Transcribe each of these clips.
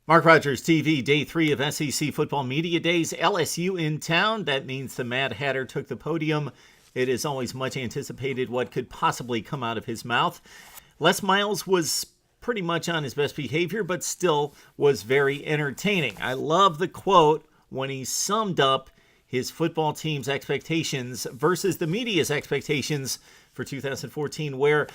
Mark Rogers TV, day 3 of SEC Football Media Days. LSU in town. That means the Mad Hatter took the podium. It is always much anticipated what could possibly come out of his mouth. Les Miles was pretty much on his best behavior, but still was very entertaining. I love the quote when he summed up his football team's expectations versus the media's expectations for 2014, where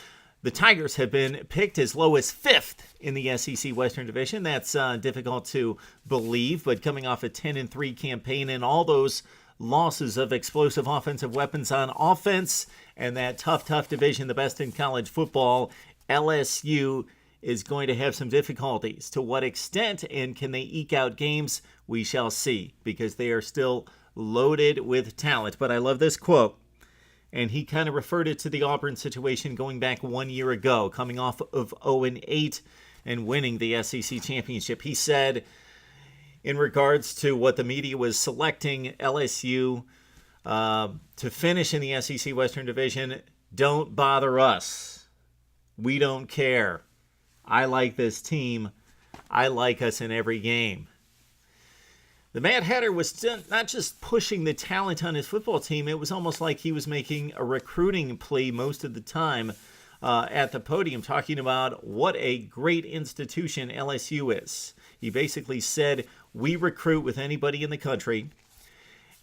the Tigers have been picked as low as 5th in the SEC Western Division. That's difficult to believe, but coming off a 10-3 campaign and all those losses of explosive offensive weapons on offense and that tough division, the best in college football, LSU is going to have some difficulties. To what extent and can they eke out games? We shall see, because they are still loaded with talent. But I love this quote. And he kind of referred it to the Auburn situation going back 1 year ago, coming off of 0-8 and winning the SEC championship. He said, in regards to what the media was selecting LSU to finish in the SEC Western Division, don't bother us. We don't care. I like this team. I like us in every game. The Mad Hatter was not just pushing the talent on his football team. It was almost like he was making a recruiting plea most of the time at the podium, talking about what a great institution LSU is. He basically said, we recruit with anybody in the country,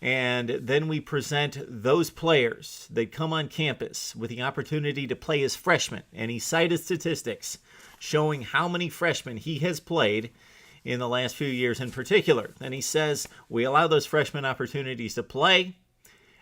and then we present those players that come on campus with the opportunity to play as freshmen. And he cited statistics showing how many freshmen he has played in the last few years in particular. And he says, we allow those freshmen opportunities to play,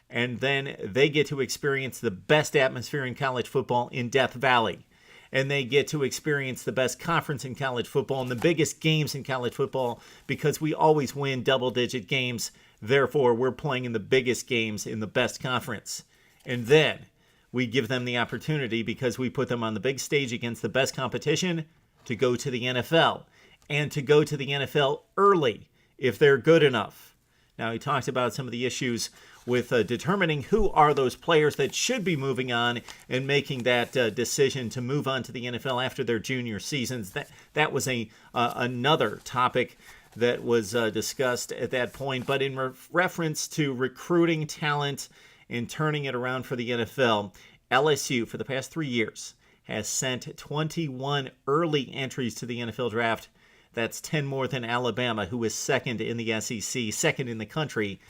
and then they get to experience the best atmosphere in college football in Death Valley. And they get to experience the best conference in college football and the biggest games in college football, because we always win double-digit games. Therefore, we're playing in the biggest games in the best conference. And then we give them the opportunity, because we put them on the big stage against the best competition, to go to the NFL. And to go to the NFL early if they're good enough. Now, he talked about some of the issues with determining who are those players that should be moving on and making that decision to move on to the NFL after their junior seasons. That was another topic that was discussed at that point. But in reference to recruiting talent and turning it around for the NFL, LSU, for the past 3 years, has sent 21 early entries to the NFL draft. That's 10 more than Alabama, who is second in the SEC, second in the country,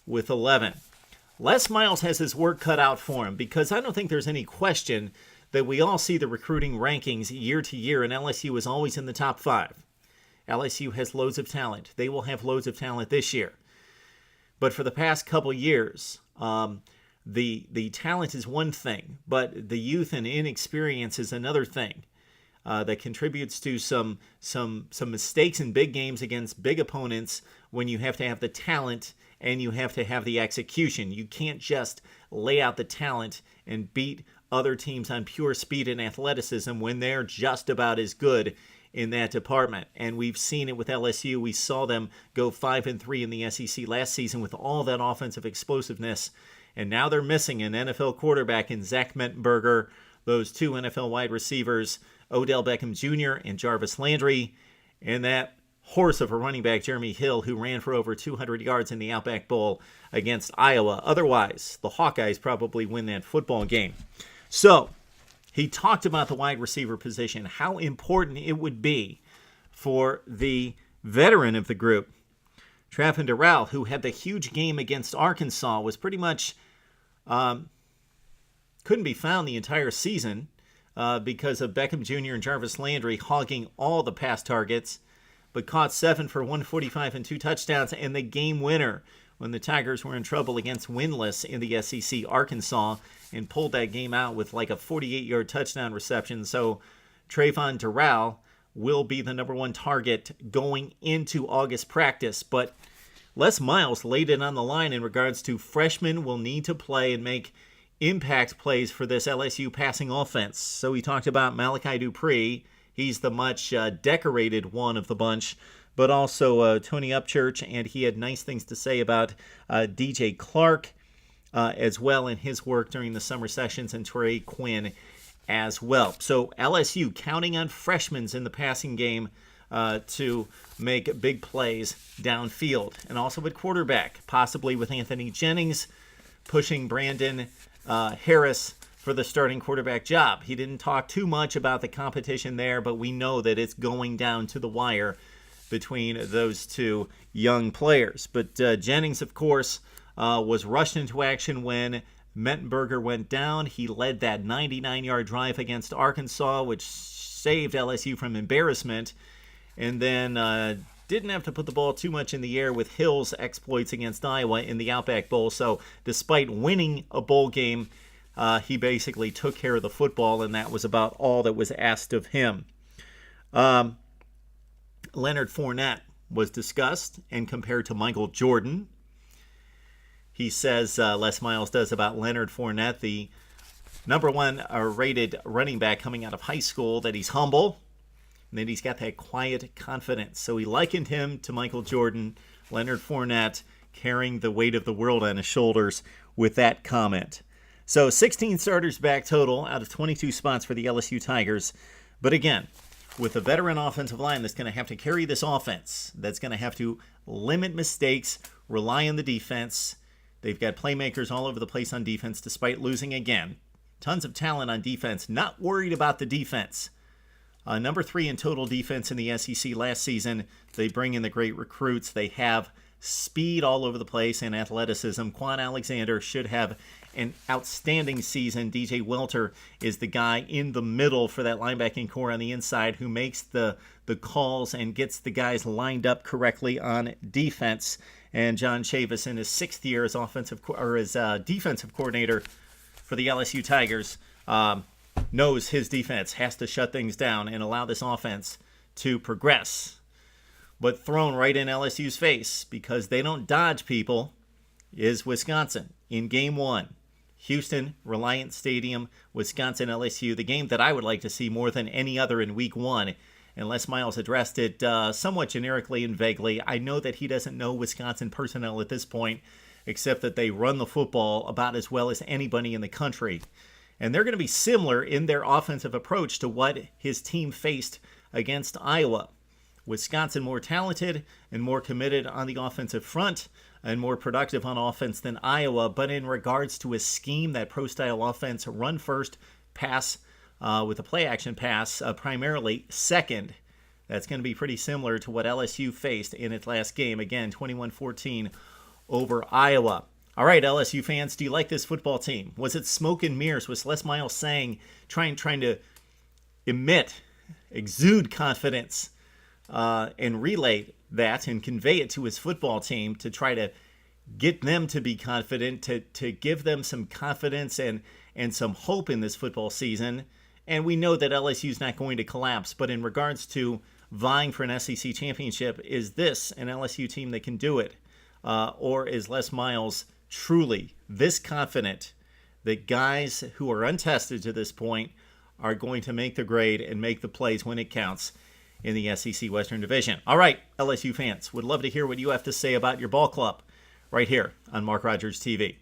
with 11. Les Miles has his work cut out for him, because I don't think there's any question that we all see the recruiting rankings year to year, and LSU is always in the top 5. LSU has loads of talent. They will have loads of talent this year. But for the past couple years, the talent is one thing, but the youth and inexperience is another thing. That contributes to some mistakes in big games against big opponents when you have to have the talent and you have to have the execution. You can't just lay out the talent and beat other teams on pure speed and athleticism when they're just about as good in that department. And we've seen it with LSU. We saw them go 5-3 in the SEC last season with all that offensive explosiveness. And now they're missing an NFL quarterback in Zach Mettenberger, those 2 NFL wide receivers, Odell Beckham Jr. and Jarvis Landry, and that horse of a running back, Jeremy Hill, who ran for over 200 yards in the Outback Bowl against Iowa. Otherwise, the Hawkeyes probably win that football game. So, he talked about the wide receiver position, how important it would be for the veteran of the group, Traffin Durrell, who had the huge game against Arkansas, was pretty much couldn't be found the entire season. Because of Beckham Jr. and Jarvis Landry hogging all the pass targets, but caught 7 for 145 and 2 touchdowns, and the game winner when the Tigers were in trouble against winless in the SEC Arkansas, and pulled that game out with like a 48-yard touchdown reception. So Trayvon Durrell will be the number 1 target going into August practice. But Les Miles laid it on the line in regards to freshmen will need to play and make impact plays for this LSU passing offense. So he talked about Malachi Dupree. He's the much decorated one of the bunch, but also Tony Upchurch, and he had nice things to say about DJ Clark as well in his work during the summer sessions, and Trey Quinn as well. So LSU counting on freshmen in the passing game to make big plays downfield. And also at quarterback, possibly with Anthony Jennings pushing Brandon Harris for the starting quarterback job. He didn't talk too much about the competition there, but we know that it's going down to the wire between those two young players. But Jennings, of course, was rushed into action when Mettenberger went down. He led that 99-yard drive against Arkansas, which saved LSU from embarrassment, and then didn't have to put the ball too much in the air with Hill's exploits against Iowa in the Outback Bowl. So despite winning a bowl game, he basically took care of the football, and that was about all that was asked of him. Leonard Fournette was discussed and compared to Michael Jordan. He says, Les Miles does, about Leonard Fournette, the number one rated running back coming out of high school, that he's humble, and that he's got that quiet confidence. So he likened him to Michael Jordan, Leonard Fournette, carrying the weight of the world on his shoulders with that comment. So 16 starters back total out of 22 spots for the LSU Tigers. But again, with a veteran offensive line that's going to have to carry this offense, that's going to have to limit mistakes, rely on the defense. They've got playmakers all over the place on defense despite losing again. Tons of talent on defense, not worried about the defense. Number 3 in total defense in the SEC last season. They bring in the great recruits. They have speed all over the place and athleticism. Quan Alexander should have an outstanding season. DJ Welter is the guy in the middle for that linebacking core on the inside who makes the calls and gets the guys lined up correctly on defense. And John Chavis, in his 6th year as defensive coordinator for the LSU Tigers, knows his defense has to shut things down and allow this offense to progress. But thrown right in LSU's face, because they don't dodge people, is Wisconsin in Game 1. Houston, Reliant Stadium, Wisconsin, LSU, the game that I would like to see more than any other in Week 1. And Les Miles addressed it somewhat generically and vaguely. I know that he doesn't know Wisconsin personnel at this point, except that they run the football about as well as anybody in the country. And they're going to be similar in their offensive approach to what his team faced against Iowa. Wisconsin more talented and more committed on the offensive front and more productive on offense than Iowa. But in regards to a scheme, that pro-style offense, run first, pass with a play-action pass primarily second, that's going to be pretty similar to what LSU faced in its last game. Again, 21-14 over Iowa. All right, LSU fans, do you like this football team? Was it smoke and mirrors? Was Les Miles saying, trying to exude confidence and relay that and convey it to his football team to try to get them to be confident, to give them some confidence and some hope in this football season? And we know that LSU is not going to collapse, but in regards to vying for an SEC championship, is this an LSU team that can do it? Or is Les Miles truly this confident that guys who are untested to this point are going to make the grade and make the plays when it counts in the SEC Western Division? All right, LSU fans, would love to hear what you have to say about your ball club right here on Mark Rogers TV.